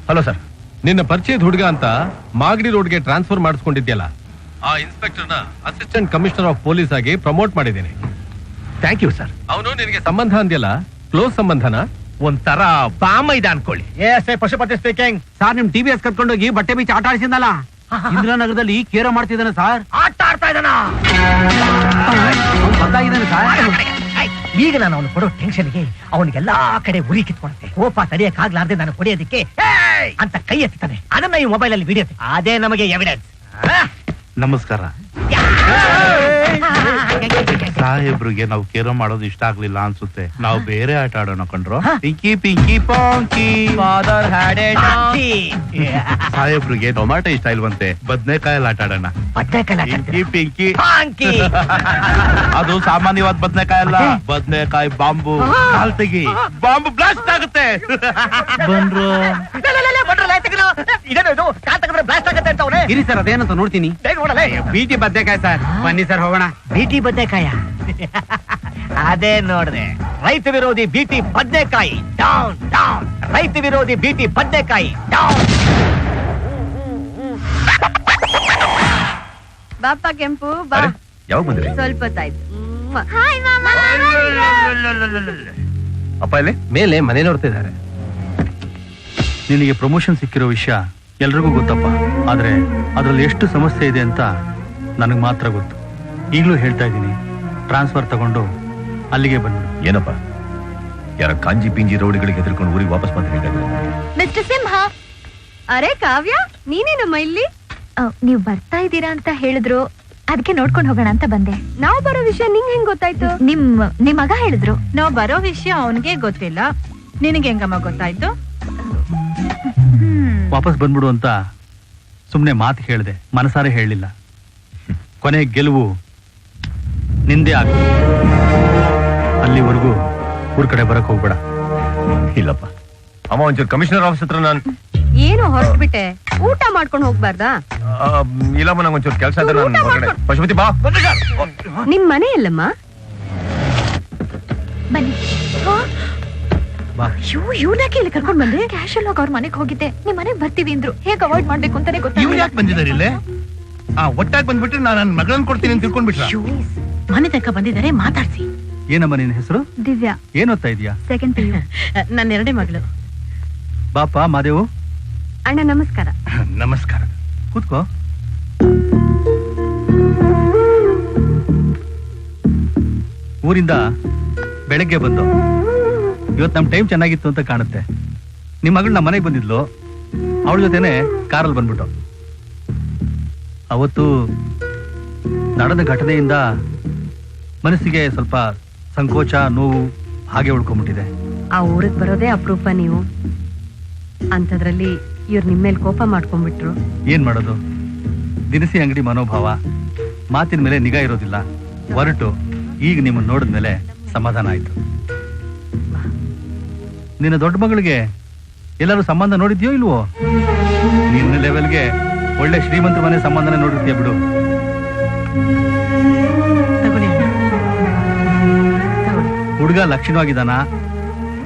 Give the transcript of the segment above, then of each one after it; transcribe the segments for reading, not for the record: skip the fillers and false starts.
Hello sir, ನಿನ್ನ ಪರಿಚಯದ ಹುಡುಗ ಅಂತ ಮಾಗಡಿ ರೋಡ್ಗೆ ಟ್ರಾನ್ಸ್ಫರ್ ಮಾಡಿಸ್ಕೊಂಡಿದ್ಯಲ್ಲ, ಆ ಇನ್ಸ್ಪೆಕ್ಟರ್ನ ಅಸಿಸ್ಟೆಂಟ್ ಕಮಿಷನರ್ ಆಫ್ ಪೊಲೀಸ್ ಆಗಿ ಪ್ರಮೋಟ್ ಮಾಡಿದ್ದೀನಿ. Thank you sir. ಅವನು ನಿನಗೆ ಸಂಬಂಧ ಅಂದ್ಯಲ್ಲ, ಕ್ಲೋಸ್ ಸಂಬಂಧನ? ಒಂಥರ ಬಾಮ ಇದೆ ಅನ್ಕೊಳ್ಳಿ. ಪಶುಪತಿ ಸ್ಪೀಕಿಂಗ್. ಸರ್ ನಿಮ್ TVS ಕರ್ಕೊಂಡೋಗಿ ಬಟ್ಟೆ ಬೀಚ್ ಆಟ ಆಡಿಸಿದ್ನಲ್ಲ, ಇಂದಿರಾನಗರದಲ್ಲಿ ಕೇರ ಮಾಡ್ತಿದ್ದಾನೆ ಸರ್. ಆಟ ಆಡ್ತಾ ಇದ್ದಾನ. ಗೊತ್ತಾಗಿದ್ದಾನೆ ಸರ್. ಈಗ ನಾನು ಅವನು ಕೊಡೋ ಟೆನ್ಷನ್ಗೆ ಅವನಿಗೆಲ್ಲಾ ಕಡೆ ಉರಿ ಕಿತ್ಕೊಳುತ್ತೆ. ಕೋಪ ತಡೆಯಕ್ಕಾಗ್ಲಾರ್ದೆ ನಾನು ಹೊಡೆಯೋದಕ್ಕೆ ಅಂತ ಕೈ ಎತ್ತಾನೆ. ಅದನ್ನ ಈ ಮೊಬೈಲ್ ಅಲ್ಲಿ ವಿಡಿಯೋ, ಅದೇ ನಮಗೆ ಎವಿಡೆನ್ಸ್. ನಮಸ್ಕಾರ ಸಾಹೇಬ್ರಿಗೆ ನಾವು ಕೇರ ಮಾಡೋದು ಇಷ್ಟ ಆಗ್ಲಿಲ್ಲ ಅನ್ಸುತ್ತೆ. ನಾವು ಬೇರೆ ಆಟ ಆಡೋಣ ಕಣ್ರು. ಪಿಂಕಿ ಪಿಂಕಿ ಪಾಂಕಿ. ಸಾಹೇಬ್ರಿಗೆ ಟೊಮ್ಯಾಟೊ ಇಷ್ಟ ಇಲ್ವಂತೆ, ಬದ್ನೆಕಾಯಲ್ಲಿ ಆಟ ಆಡೋಣ. ಪಿಂಕಿ ಪಿಂಕಿ. ಅದು ಸಾಮಾನ್ಯವಾದ ಬದ್ನೆಕಾಯಿ ಅಲ್ಲ, ಬದ್ನೆಕಾಯಿ ಬಾಂಬು. ಕಾಲ್ ತೆಗಿ, ಬಾಂಬು ಬ್ಲಾಸ್ಟ್ ಆಗುತ್ತೆ. ಬಂದ್ರು ಇರಿ ಸರ್, ಅದೇನಂತ ನೋಡ್ತೀನಿ. ಬೀಟಿ ಬದ್ನೆಕಾಯಿ ಸರ್, ಬನ್ನಿ ಸರ್ ಹೋಗೋಣ. ಬೀಟಿ ಬದನೆಕಾಯ ಅದೇ ನೋಡ್ದೆ. ರೈತ ವಿರೋಧಿ ಬೀಟಿ ಬದನೆಕಾಯಿ ಡೌನ್ ಡೌನ್. ರೈತ ವಿರೋಧಿ ಬೀಟಿ ಬದನೆಕಾಯಿ ಡೌನ್. ಬಾಪ ಕೆಂಪು ಬಾ. ಯಾವಾಗ ಬಂದ್ರಿ? ಸ್ವಲ್ಪ ಹೊತ್ತಾಯ್ತು. ಅಪ್ಪ ಇಲ್ಲಿ ಮೇಲೆ ಮನೆ ನೋಡ್ತಿದ್ದಾರೆ. ನಿನಗೆ ಪ್ರಮೋಷನ್ ಸಿಕ್ಕಿರೋ ವಿಷಯ ಎಲ್ರಿಗೂ ಗೊತ್ತಪ್ಪ, ಆದ್ರೆ ಅದ್ರಲ್ಲಿ ಎಷ್ಟು ಸಮಸ್ಯೆ ಇದೆ ಅಂತ ನನಗೆ ಮಾತ್ರ ಗೊತ್ತು. ಈಗಲೂ ಹೇಳ್ತಾ ಇದ್ದೀನಿ, ಟ್ರಾನ್ಸ್ಫರ್ ತಗೊಂಡು ಅಲ್ಲಿಗೆ ಬಂದ್ಬಿಡು. ಏನಪ್ಪ, ಯಾರ ಕಾಂಜಿ ಪಿಂಜಿ ರೌಡಿಗಳಿಗೆ ಹೆದರ್ಕೊಂಡು ಊರಿಗೆ ವಾಪಸ್ ಬಂದ? ಮಿಸ್ಟರ್ ಸಿಂಹ, ಅರೆ ಕಾವ್ಯ, ನೀನೇನಮ್ಮ ಇಲ್ಲಿ? ನೀವು ಬರ್ತಾ ಇದ್ದೀರಾ ಅಂತ ಹೇಳಿದ್ರು, ಅದಕ್ಕೆ ನೋಡ್ಕೊಂಡು ಹೋಗೋಣ ಅಂತ ಬಂದೆ. ನಾವ್ ಬರೋ ವಿಷಯ ನಿಂಗ್ ಹೆಂಗ್ ಗೊತ್ತಾಯ್ತು? ನಿಮ್ ಮಗ ಹೇಳಿದ್ರು. ನಾವ್ ಬರೋ ವಿಷಯ ಅವನ್ಗೆ ಗೊತ್ತಿಲ್ಲ, ನಿನಗೆ ಹೆಂಗಮ್ಮ ಗೊತ್ತಾಯ್ತು? ವಾಪಸ್ ಬಂದ್ಬಿಡು ಅಂತ ಸುಮ್ನೆ ಮಾತು ಹೇಳಿದೆ, ಮನಸಾರೆ ಹೇಳಿಲ್ಲ. ಕೊನೆ ಗೆಲುವು ನಿಂದೆ ಆಗ. ಅಲ್ಲಿವರೆಗೂ ಊರ್ ಕಡೆ ಬರಕ್ ಹೋಗ್ಬೇಡ. ಇಲ್ಲಪ್ಪ ಅಮ್ಮ, ಒಂಚೂರು ಕಮಿಷನರ್ ಆಫೀಸ್ ಹತ್ರ ನಾನು ಏನು ಹೊರಟ್ಬಿಟ್ಟೆ? ಊಟ ಮಾಡ್ಕೊಂಡು ಹೋಗ್ಬಾರ್ದಾ? ಇಲ್ಲಮ್ಮ, ನಂಗೆ ಒಂಚೂರು ಕೆಲಸ ಇದೆ. ನಾನು ಹೊರಗಡೆ. ಪಶುಪತಿ ಬಾ. ನಿಮ್ ಮನೆ ಎಲ್ಲಮ್ಮ? ಬನ್ನಿ. ಇವ್ನಕ್ಕೆ ಇಲ್ಲಿ ಕರ್ಕೊಂಡ್ ಬಂದೆ? ಕ್ಯಾಶಲ್ ಹೋಗಿ ಅವ್ರ ಮನೆಗೆ ಹೋಗಿದ್ದೆ. ನಿಮ್ ಮನೆಗೆ ಬರ್ತೀವಿ ಅಂದ್ರು. ಹೇಗೆ ಅವಾಯ್ಡ್ ಮಾಡ್ಬೇಕು ಅಂತಾನೆ ಗೊತ್ತಾಗಿಲ್ಲ. ಯಾಕೆ ಬಂದಿದ್ದಾರೆ ಇಲ್ಲೇ? ಒಟ್ಟಾಗಿ ಬಂದ್ಬಿಟ್ರೆ ನಾನು ನನ್ನ ಮಗಳನ್ನ ಕೊಡ್ತೀನಿ ಅಂತ ತಿಳ್ಕೊಂಡ್ಬಿಟ್ರ? ಮನೆ ತನಕ ಬಂದಿದ್ದಾರೆ, ಮಾತಾಡ್ಸಿ. ಏನಮ್ಮ ನಿನ್ನ ಹೆಸರು? ದಿವ್ಯಾ. ಏನ್ ಓದ್ತಾ ಇದೀಯಾ? Second PU. ನನ್ನ ಎರಡೇ ಮಗಳು. ಬಾಪ ಮಾದೇವು. ಅಣ್ಣ ನಮಸ್ಕಾರ. ನಮಸ್ಕಾರ. ಕೂತ್ಕೋ. ಊರಿಂದ ಬೆಳಗ್ಗೆ ಬಂದು ಇವತ್ತು ನಮ್ ಟೈಮ್ ಚೆನ್ನಾಗಿತ್ತು ಅಂತ ಕಾಣುತ್ತೆ. ನಿಮ್ ಮಗಳು ನಮ್ಮ ಮನೆಗೆ ಬಂದಿದ್ಲು, ಅವಳ ಜೊತೆನೆ ಕಾರಲ್ಲಿ ಬಂದ್ಬಿಟ್ಟು. ಅವತ್ತು ನಡೆದ ಘಟನೆಯಿಂದ ಮನಸ್ಸಿಗೆ ಸ್ವಲ್ಪ ಸಂಕೋಚ, ನೋವು ಹಾಗೆ ಉಳ್ಕೊಂಡ್ಬಿಟ್ಟಿದೆ. ಆ ಊರಿಗೆ ಬರೋದೇ ಅಪರೂಪ ನೀವು. ಅಂಥದ್ರಲ್ಲಿ ಇವ್ರು ನಿಮ್ಮೇಲೆ ಕೋಪ ಮಾಡ್ಕೊಂಡ್ಬಿಟ್ರು. ಏನ್ ಮಾಡೋದು, ದಿನಸಿ ಅಂಗಡಿ ಮನೋಭಾವ, ಮಾತಿನ ಮೇಲೆ ನಿಗಾ ಇರೋದಿಲ್ಲ. ಹೊರಟು ಈಗ ನಿಮ್ಮನ್ನು ನೋಡಿದ್ಮೇಲೆ ಸಮಾಧಾನ ಆಯ್ತು. ನಿನ್ನ ದೊಡ್ಡ ಮಗಳಿಗೆ ಎಲ್ಲರೂ ಸಂಬಂಧ ನೋಡಿದ್ಯೋ ಇಲ್ವೋ? ನಿನ್ನ ಲೆವೆಲ್ಗೆ ಒಳ್ಳೆ ಶ್ರೀಮಂತರ ಮನೆ ಸಂಬಂಧನೇ ನೋಡಿರ್ತೀಯ ಬಿಡು. ಹುಡುಗ ಲಕ್ಷಣವಾಗಿದ್ದಾನ,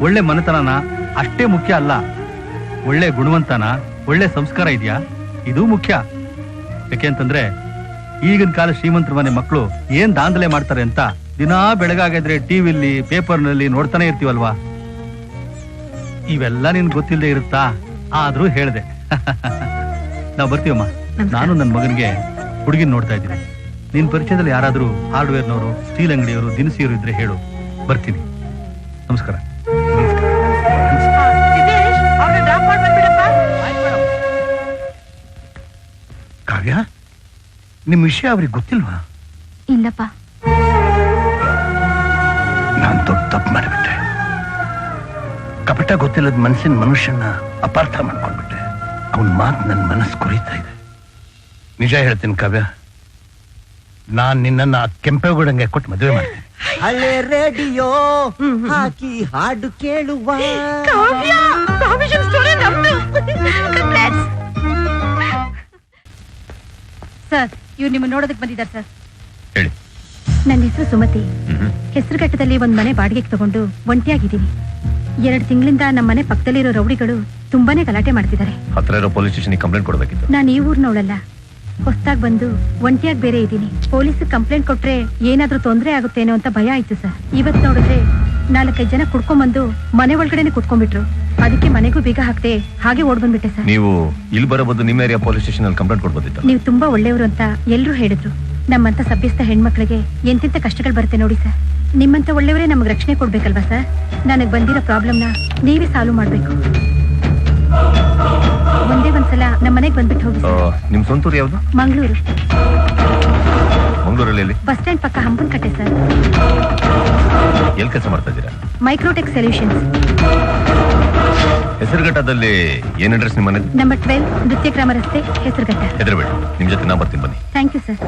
ಒಳ್ಳೆ ಮನೆತನನ ಅಷ್ಟೇ ಮುಖ್ಯ ಅಲ್ಲ, ಒಳ್ಳೆ ಗುಣವಂತನ, ಒಳ್ಳೆ ಸಂಸ್ಕಾರ ಇದೆಯಾ, ಇದು ಮುಖ್ಯ. ಯಾಕೆಂತಂದ್ರೆ ಈಗಿನ ಕಾಲ ಶ್ರೀಮಂತರ ಮನೆ ಮಕ್ಕಳು ಏನ್ ದಾಂಧಲೆ ಮಾಡ್ತಾರೆ ಅಂತ ದಿನಾ ಬೆಳಗಾಗಿದ್ರೆ ಟಿವಿಲಿ ಪೇಪರ್ನಲ್ಲಿ ನೋಡ್ತಾನೆ ಇರ್ತೀವಲ್ವಾ. ಇವೆಲ್ಲ ನಿನ್ ಗೊತ್ತಿಲ್ಲದೆ ಇರುತ್ತಾ? ಆದ್ರೂ ಹೇಳ್ದೆ. ನಾವ್ ಬರ್ತೀವಮ್ಮ. ನಾನು ನನ್ನ ಮಗನಿಗೆ ಹುಡುಗಿನ ನೋಡ್ತಾ ಇದ್ದೀನಿ. ನಿನ್ ಪರಿಚಯದಲ್ಲಿ ಯಾರಾದ್ರೂ ಹಾರ್ಡ್ವೇರ್ನವರು, ಸ್ಟೀಲ್ ಅಂಗಡಿಯವರು, ದಿನಸಿಯವರು ಇದ್ರೆ ಹೇಳು, ಬರ್ತೀನಿ. ನಮಸ್ಕಾರ. ಕಾವ್ಯ, ನಿಮ್ ವಿಷಯ ಅವ್ರಿಗೆ ಗೊತ್ತಿಲ್ವಾ? ಇಲ್ಲಪ್ಪ. ನಾನ್ ದೊಡ್ಡ ತಪ್ಪು ಮಾಡಿಬಿಟ್ಟೆ. ಕಪಟ ಗೊತ್ತಿಲ್ಲದ ಮನಸ್ಸಿನ ಮನುಷ್ಯನ ಅಪಾರ್ಥ ಮಾಡ್ಕೊಂಡ್ಬಿಟ್ಟೆ. ಅವನ್ ಮಾತು ನನ್ನ ಮನಸ್ಸು ಕುರಿತಾ ಇದೆ. ನಿಜ ಹೇಳ್ತೀನಿ ಕಾವ್ಯ, ನಾನ್ ನಿನ್ನ ಕೆಂಪೇಗೌಡಂಗೆ ಕೊಟ್ಟು ಮದುವೆ ಮಾಡ್ತೀನಿ. ಹಳೆ ರೇಡಿಯೋ ಹಾಕಿ ಹಾಡು ಕೇಳುವ. ಸರ್, ಇವ್ರು ನಿಮ್ಮ ನೋಡೋದಕ್ಕೆ ಬಂದಿದ್ದಾರೆ ಸರ್. ಹೇಳಿ. ನನ್ನ ಹೆಸರು ಸುಮತಿ. ಹೆಸರುಘಟ್ಟದಲ್ಲಿ ಒಂದ್ ಮನೆ ಬಾಡಿಗೆಗೆ ತಗೊಂಡು ಒಂಟಿಯಾಗಿದ್ದೀನಿ. 2 ತಿಂಗಳಿಂದ ನಮ್ಮನೆ ಪಕ್ಕದಲ್ಲಿರೋ ರೌಡಿಗಳು ತುಂಬಾನೇ ಗಲಾಟೆ ಮಾಡ್ತಿದ್ದಾರೆ. ಹತ್ರ ಇರೋ ಪೊಲೀಸ್ ಸ್ಟೇಷನ್ ಕಂಪ್ಲೇಂಟ್ ಕೊಡಬೇಕಿತ್ತು. ನಾನು ಈ ಊರ್ನವಳಲ್ಲ, ಹೊಸದಾಗಿ ಬಂದು ಒಂಟಿಯಾಗಿ ಬೇರೆ ಇದ್ದೀನಿ. ಪೊಲೀಸ್ ಕಂಪ್ಲೇಂಟ್ ಕೊಟ್ರೆ ಏನಾದ್ರೂ ತೊಂದರೆ ಆಗುತ್ತೇನೋ ಅಂತ ಭಯ ಆಯ್ತು ಸರ್. ಇವತ್ ನೋಡಿದ್ರೆ 4-5 ಜನ ಕುಡ್ಕೊಂಡ್ಬಂದು ಮನೆ ಒಳಗಡೆನೆ ಕುತ್ಕೊಂಡ್ಬಿಟ್ರು. ಅದಕ್ಕೆ ಮನೆಗೂ ಬೀಗ ಹಾಕ್ದೆ ಹಾಗೆ ಓಡ್ ಬಂದ್ಬಿಟ್ಟೆ ಸರ್. ನೀವು ಇಲ್ಲಿ ಬರಬಹುದು, ನಿಮ್ಮ ಏರಿಯಾ ಪೊಲೀಸ್ ಸ್ಟೇಷನ್ ಅಲ್ಲಿ ಕಂಪ್ಲೇಂಟ್ ಕೊಡ್ಬೋದಿತ್ತು. ನೀವು ತುಂಬಾ ಒಳ್ಳೆಯವರು ಅಂತ ಎಲ್ರೂ ಹೇಳಿದ್ರು. ನಮ್ಮಂತ ಸಭ್ಯಸ್ಥ ಹೆಣ್ಮಕ್ಳಿಗೆ ಎಂತೆಂತ ಕಷ್ಟಗಳು ಬರುತ್ತೆ ನೋಡಿ ಸರ್. ನಿಮ್ಮಂತ ಒಳ್ಳೆಯವರೇ ನಮಗೆ ರಕ್ಷಣೆ ಕೊಡ್ಬೇಕಲ್ವಾ ಸರ್? ನನಗೆ ಬಂದಿರೋ ಪ್ರಾಬ್ಲಮ್ನ ನೀವೇ ಸಾಲ್ವ್ ಮಾಡ್ಬೇಕು. ಒಂದೇ ಒಂದ್ಸಲ ನಮ್ಮ ಮನೆಗೆ ಬಂದ್ಬಿಟ್ಟು ಹೋಗಿ ಸರ್. ನಿಮ್ ಸ್ವಂತೂರು ಯಾವ್ದು? ಮಂಗಳೂರು. ಮಂಗಳೂರಲ್ಲಿ ಬಸ್ ಸ್ಟ್ಯಾಂಡ್ ಪಕ್ಕ ಹಂಪನಕಟ್ಟೆ ಸರ್. ಎಲ್ಲಿ ಕೆಲಸ ಮಾಡ್ತಾ ಇದ್ದೀರಾ? ಮೈಕ್ರೋಟೆಕ್ ಸೊಲ್ಯೂಷನ್ಸ್. ಹೆಸರುಘಟ್ಟದಲ್ಲಿ ಏನ್ ಅಡ್ರೆಸ್ ನಿಮ್ಮ ಮನೆ? ನಂಬರ್ 12 ನೃತ್ಯಗ್ರಾಮ ರಸ್ತೆ, ಹೆಸರುಘಟ್ಟ. ಹೆದರಬೇಡಿ, ನಿಮ್ ಜೊತೆ ನಾ ಬರ್ತೀನಿ, ಬನ್ನಿ. Thank you sir.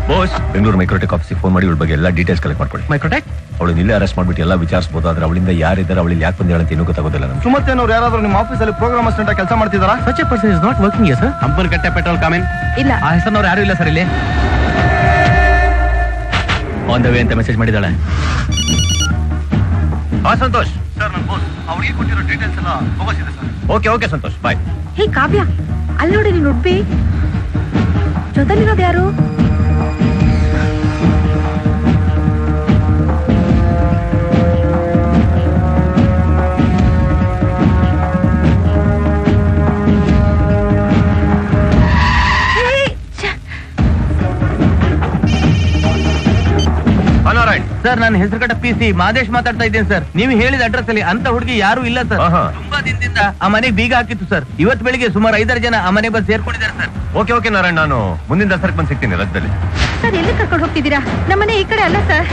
Boss, Bengaluru Microtech ಆಫೀಸಿಗೆ ಫೋನ್ ಮಾಡಿ ಇವಳ ಬಗ್ಗೆ ಎಲ್ಲ ಡೀಟೇಲ್ಸ್ ಕಲೆಕ್ಟ್ ಮಾಡ್ಕೊಳ್ಳಿ. ಮೈಕ್ರೋಟೆಕ್ ಅವಳು ಇಲ್ಲೇ ಅರೆಸ್ಟ್ ಮಾಡ್ಬಿಟ್ಟು ಎಲ್ಲ ವಿಚಾರಿಸಬಹುದು. ಆದ್ರೆ ಅವಳಿಂದ ಯಾರಿದ್ದಾರೆ, ಅವಳಿಗೆ ಯಾಕೆ ಬಂದ ಅಂತ ಏನೂ ಗೊತ್ತಾಗೋದಿಲ್ಲ ನಮ್ಗೆ. ಸುಮತಿಯನ್ನವ್ರು ಯಾರಾದ್ರೂ ನಿಮ್ಮ ಆಫೀಸಲ್ಲಿ ಪ್ರೋಗ್ರಾಮ್ ಅಸಿಸ್ಟೆಂಟ್ ಕೆಲಸ ಮಾಡ್ತಿದಾರಾ? Such a person is not working sir. Hampankatte petrol comment ಇಲ್ಲ. ಆ ಹೆಸರಿನವ್ರು ಯಾರು ಇಲ್ಲ ಸರ್ ಇಲ್ಲಿ. ಆನ್ ದ ವೇ ಅಂತ ಮೆಸೇಜ್ ಮಾಡಿದಾಳೆ. ಹಾ ಸಂತೋಷ್. ಸರ್ ನನ್ನ ಬಾಸ್ ಅವರಿಗೆ ಕೊಟ್ಟಿರೋ ಡೀಟೇಲ್ಸ್ ಎಲ್ಲ ಹೋಗಿಸಿದೆ sir. Okay Santosh, bye. Hey Kavya, ಅಲ್ಲಿ ನೋಡಿ ನೀನು ಉಡ್ಬಿ ಜೊತೆಲಿರೋದು ಯಾರು? ಸರ್ ನಾನು ಹೆಸರುಘಟ್ಟ PC ಮಾದೇಶ್ ಮಾತಾಡ್ತಾ ಇದ್ದೇನೆ ಸರ್. ನೀವು ಹೇಳಿದ ಅಡ್ರೆಸ್ ಅಲ್ಲಿ ಅಂತ ಹುಡುಗಿ ಯಾರು ಇಲ್ಲ ಸರ್. ತುಂಬಾ ದಿನದಿಂದ ಆ ಮನೆಗೆ ಬೀಗ ಹಾಕಿತ್ತು ಸರ್. ಇವತ್ತು ಬೆಳಿಗ್ಗೆ ಸುಮಾರು 5-6 ಜನ ಆ ಮನೆಗೆ ಬಂದು ಸೇರ್ಕೊಂಡಿದ್ದಾರೆ ಸರ್. ಓಕೆ ನಾರಾಯಣ್, ನಾನು ಮುಂದಿನ ದಸರಕ್ಕೆ ಬಂದು ಸಿಗ್ತೀನಿ ರಜದಲ್ಲಿ. ಸರ್ ಎಲ್ಲಿ ಕರ್ಕೊಂಡು ಹೋಗ್ತಿದ್ದೀರಾ? ನಮ್ಮನೆ ಈ ಕಡೆ ಅಲ್ಲ ಸರ್.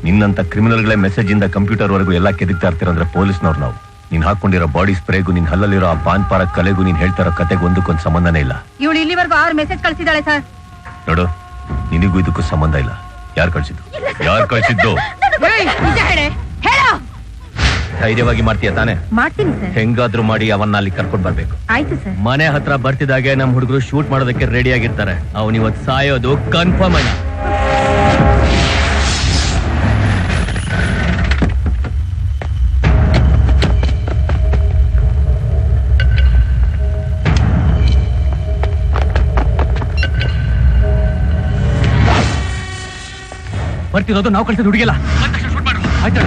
ನಿನ್ನಂತ ಕ್ರಿಮಿನಲ್ಗಳೇ ಮೆಸೇಜ್ ಇಂದ ಕಂಪ್ಯೂಟರ್ ವರೆಗೂ ಎಲ್ಲ ಕೆದಕ್ತಾ ಇರ್ತೀರಂದ್ರೆ ಪೊಲೀಸ್ನವ್ರು ನಾವು. ನೀನ್ ಹಾಕೊಂಡಿರೋ ಬಾಡಿ ಸ್ಪ್ರೇಗೂ ನಿನ್ ಹಲ್ಲಲ್ಲಿರೋ ಆ ಪಾನ್ ಪಾರ ಕಲೆಗೂ ನೀನ್ ಹೇಳ್ತಾ ಇರೋ ಕತೆಗೂ ಒಂದಕ್ಕೊಂದು ಸಂಬಂಧನೇ ಇಲ್ಲ. ಇವಳು ಇಲ್ಲಿವರೆಗೂ 6 ಮೆಸೇಜ್ ಕಳಿಸಿದಾಳೆ ಸರ್. ನೋಡು, ನಿನಗೂ ಇದಕ್ಕೂ ಸಂಬಂಧ ಇಲ್ಲ. ಯಾರು ಕಳ್ಸಿದ್ದು? ನಿಜ ಹೇಳೆ, ಹೇಳು. ಧೈರ್ಯವಾಗಿ ಮಾಡ್ತೀಯ ತಾನೆ? ಮಾಡ್ತೀನಿ ಸರ್. ಹೆಂಗಾದ್ರೂ ಮಾಡಿ ಅವನ್ನ ಅಲ್ಲಿ ಕರ್ಕೊಂಡ್ ಬರ್ಬೇಕು. ಆಯ್ತು ಸರ್. ಮನೆ ಹತ್ರ ಬರ್ತಿದ್ದಾಗೆ ನಮ್ ಹುಡುಗರು ಶೂಟ್ ಮಾಡೋದಕ್ಕೆ ರೆಡಿ ಆಗಿರ್ತಾರೆ. ಅವ್ನು ಇವತ್ತು ಸಾಯೋದು ಕನ್ಫರ್ಮ್ ಅಲ್ಲ. ಬರ್ತಿರೋದು ನಾವು ಕಳ್ಸಿದ ಹುಡುಗಿಲ್ಲ. ಆಯ್ತು.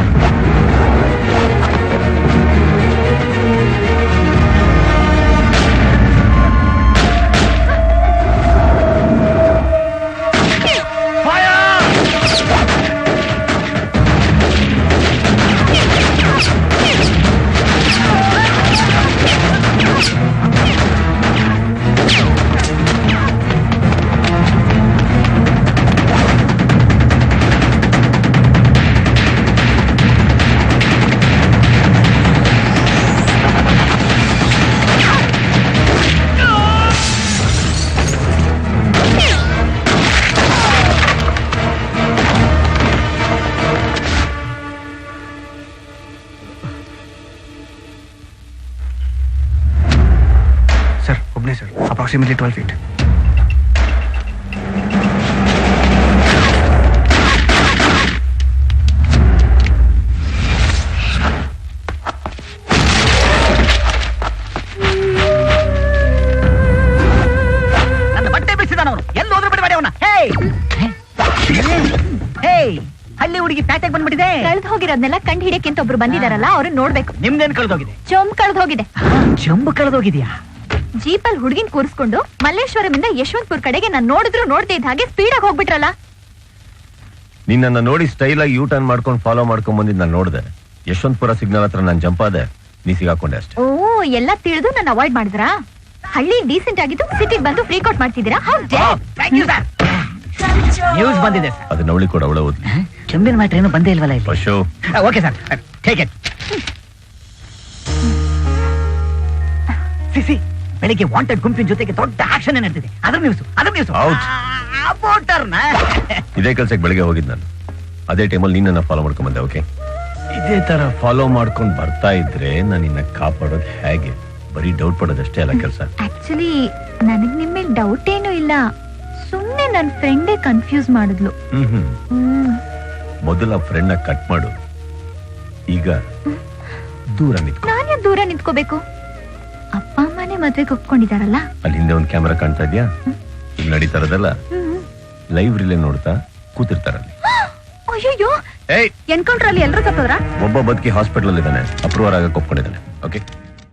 Sir, approximately 12 feet. ನನ್ನ ಬಟ್ಟೆ ಬಿಡಿಸಿದಾನವನು. ಎಲ್ಲಿ ಹೋದ್ರು ಬಿಡಬೇಡಿ ಅವನ. ಹಳ್ಳಿ ಹುಡುಗಿ ಪ್ಯಾಟೆಗೆ ಬಂದ್ಬಿಟ್ಟಿದೆ. ಕಳ್ದು ಹೋಗಿರೋದ್ನೆಲ್ಲ ಕಂಡು ಹಿಡಿಯಕ್ಕಿಂತ ಒಬ್ರು ಬಂದಿದಾರಲ್ಲ, ಅವ್ರನ್ನ ನೋಡ್ಬೇಕು. ನಿಮ್ದೇನ್ ಕಳ್ದೋಗಿದೆ? ಚೊಂಬ್ ಕಳ್ದು ಹೋಗಿದೆ. ಚಂಬು ಕಳ್ದೋಗಿದ್ಯಾ? ಜೀಪಲ್ ಹುಡುಗಿನ ಕೂರಿಸ್ಕೊಂಡು ಮಲ್ಲೇಶ್ವರಮಿಂದ ಯಶವಂತಪುರ್ ಕಡೆಗೆ ನಾನು ನೋಡಿದ್ರು ನೋಡ್ದೇ ಇದ್ದ ಹಾಗೆ ಸ್ಪೀಡ್ ಆಗಿ ಹೋಗ್ಬಿಟ್ರಲ್ಲ. ನಿನ್ನ ನೋಡಿ ಸ್ಟೈಲ್ ಆಗಿ ಯೂ ಟರ್ನ್ ಮಾಡ್ಕೊಂಡು ಫಾಲೋ ಮಾಡ್ಕೊಂಡ್ ಬಂದಿದ್ ನಾನು ನೋಡಿದೆ. ಯಶವಂತಪುರ ಸಿಗ್ನಲ್ ಹತ್ರ ನಾನು ಜಂಪ್ ಆದೆ, ನೀ ಸಿಗಾಕೊಂಡೆ ಅಷ್ಟೇ. ಓ, ಎಲ್ಲ ತಿಳಿದು ನನ್ನ ಅವಾಯ್ಡ್ ಮಾಡಿದ್ರಾ? ಹಳ್ಳಿ ಡೀಸೆಂಟ್ ಆಗಿದ್ದು ಸಿಟಿಗೆ ಬಂದು ಫ್ರೀ ಔಟ್ ಮಾಡ್ತಿದ್ದೀರಾ? ನ್ಯೂಸ್ ಬಂದಿದೆ ಸರ್. ಅದನ್ನ ಅವಳಿ ಕೂಡ ಅವಳ ಓದ್ಲಿ. ಚಂಬಿನ ಮ್ಯಾಟ್ರ್ ಏನು ಬಂದೇ ಇಲ್ವಲ್ಲ ಇಲ್ಲಿ. ಅಶೋ. Okay sir, take it. ಸಿಸಿ, ಬೆಳಿಗ್ಗೆ ವಾಂಟೆಡ್ ಗುಂಪಿನ ಜೊತೆಗೆ ದೊಡ್ಡ ಆಕ್ಷನ್ ನಡೆದಿದೆ. ಅದರ ನ್ಯೂಸ್. Out. ಇದೇ ಕೆಲ್ಸಕ್ಕೆ ಬೆಳಿಗ್ಗೆ ಹೋಗಿದ್ ನಾನು. ಅದೇ ಟೈಮಲ್ಲಿ ನೀನ್ ನನ್ನ ಫಾಲೋ ಮಾಡ್ಕೊಂಡ್ ಬಂದೆ. ಓಕೆ, ಇದೇ ತರ ಫಾಲೋ ಮಾಡ್ಕೊಂಡ್ ಬರ್ತಾ ಇದ್ರೆ ನಾನು ನಿನ್ನ ಕಾಪಾಡೋದು ಹೇಗೆ? ಬರೀ ಡೌಟ್ ಪಡೋದಷ್ಟೇ ಅಲ್ಲ ಕೆಲಸ. ಆಕ್ಚುಲಿ ನನಗ್ ನಿಮ್ಮ ಮೇಲೆ ಡೌಟ್ ಏನೂ ಇಲ್ಲ, ಸುಮ್ನೆ ನನ್ನ ಫ್ರೆಂಡೇ ಕನ್ಫ್ಯೂಸ್ ಮಾಡಿದ್ಲು. ಮೊದಲ ಫ್ರೆಂಡ್ ನ ಕಟ್ ಮಾಡು, ಈಗ ದೂರ ನಿಂತ್ಕೊ. ನಾನೇ ದೂರ ನಿಂತ್ಕೋಬೇಕು? ಅಪ್ಪ ಅಮ್ಮನೇ ಮದ್ವೆಗೆ ಒಪ್ಕೊಂಡಿದಾರಲ್ಲ. ಅಲ್ಲಿ ಹಿಂದೆ ಒಂದು ಕ್ಯಾಮೆರಾ ಕಾಣ್ತಾ ಇದ್ಯಾ? ಇಲ್ಲಿ ನಡೀತಾ ಇರೋದಲ್ಲ ಲೈವ್ ರಿಲೇ ನೋಡ್ತಾ ಕೂತಿರ್ತಾರಲ್ಲಿ. ಅಯ್ಯೋ, ಏಯ್, ಎನ್ಕೌಂಟರ್ ಅಲ್ಲಿ ಎಲ್ಲರೂ ಸತ್ತೋದ್ರ? ಒಬ್ಬ ಬದುಕಿ ಹಾಸ್ಪಿಟಲ್ ಇದ್ದಾನೆ, ಅಪ್ರೂವರ್ ಆಗಕ್ಕೆ ಒಪ್ಕೊಂಡಿದ್ದಾನೆ. ಓಕೆ